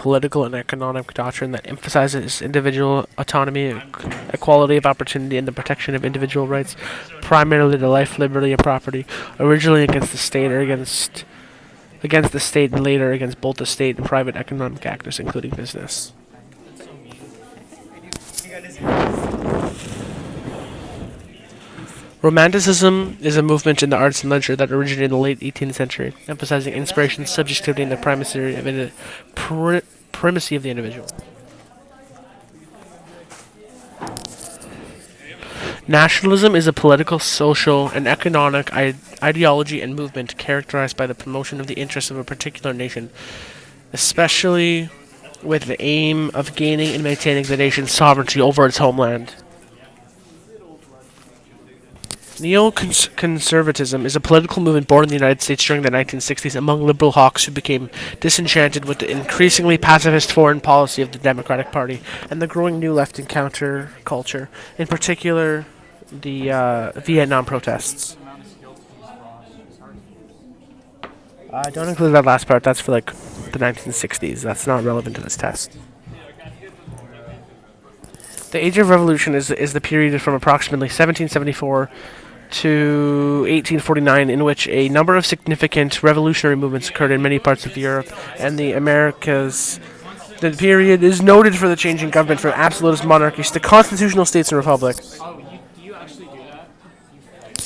political and economic doctrine that emphasizes individual autonomy, equality of opportunity, and the protection of individual rights, primarily to life, liberty, and property, originally against the state or against the state and later against both the state and private economic actors, including business. Romanticism is a movement in the arts and literature that originated in the late 18th century, emphasizing inspiration, subjectivity, and the primacy of the individual. Nationalism is a political, social, and economic ideology and movement characterized by the promotion of the interests of a particular nation, especially with the aim of gaining and maintaining the nation's sovereignty over its homeland. Neoconservatism is a political movement born in the United States during the 1960s among liberal hawks who became disenchanted with the increasingly pacifist foreign policy of the Democratic Party and the growing new left and counterculture, in particular the Vietnam protests. I don't include that last part. That's for like the 1960s. That's not relevant to this test. The Age of Revolution is the period from approximately 1774 to 1849 in which a number of significant revolutionary movements occurred in many parts of Europe and the Americas. The period is noted for the changing government from absolutist monarchies to constitutional states and republics.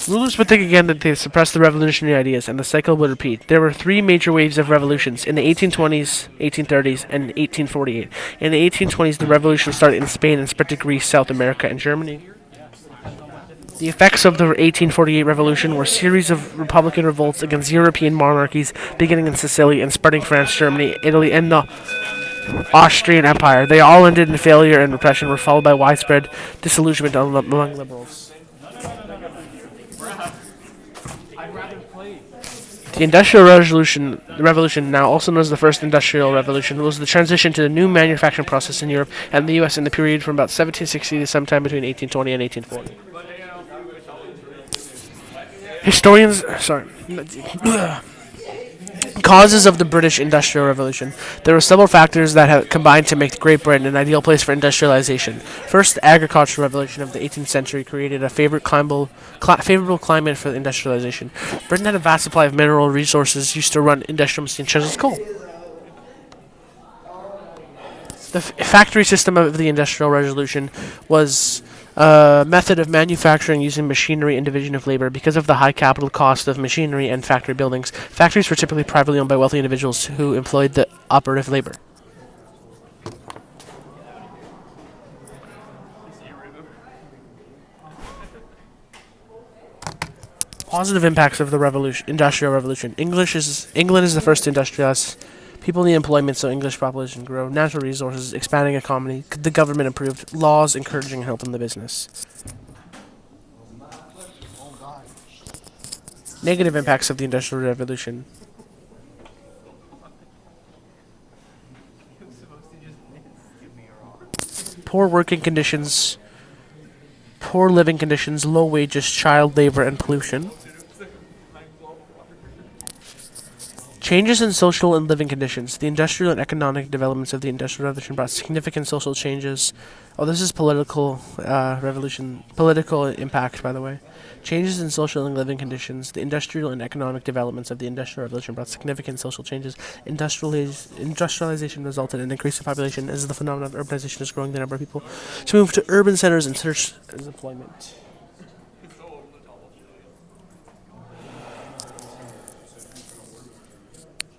Rulers would think again that they suppressed the revolutionary ideas, and the cycle would repeat. There were three major waves of revolutions in the 1820s, 1830s, and 1848. In the 1820s, the revolution started in Spain and spread to Greece, South America, and Germany. The effects of the 1848 revolution were a series of republican revolts against European monarchies, beginning in Sicily and spreading France, Germany, Italy, and the Austrian Empire. They all ended in failure and repression, were followed by widespread disillusionment among liberals. The Industrial Revolution, now also known as the First Industrial Revolution, was the transition to the new manufacturing process in Europe and the U.S. in the period from about 1760 to sometime between 1820 and 1840. Causes of the British Industrial Revolution. There were several factors that have combined to make Great Britain an ideal place for industrialization. First, the agricultural revolution of the 18th century created a favorable climate for industrialization. Britain had a vast supply of mineral resources used to run industrial machines such as coal. The factory system of the Industrial Revolution was a method of manufacturing using machinery and division of labor. Because of the high capital cost of machinery and factory buildings, factories were typically privately owned by wealthy individuals who employed the operative labor. Positive impacts of the Industrial Revolution. England is the first to industrialize. People need employment, so English population grow. Natural resources, expanding economy. The government improved. Laws encouraging and helping the business. Negative impacts of the Industrial Revolution. Poor working conditions, poor living conditions, low wages, child labor, and pollution. Changes in social and living conditions. The industrial and economic developments of the Industrial Revolution brought significant social changes. Oh, this is political political impact, by the way. Changes in social and living conditions. The industrial and economic developments of the Industrial Revolution brought significant social changes. Industrialization resulted in an increase in population as the phenomenon of urbanization is growing the number of people to move to urban centers and search employment.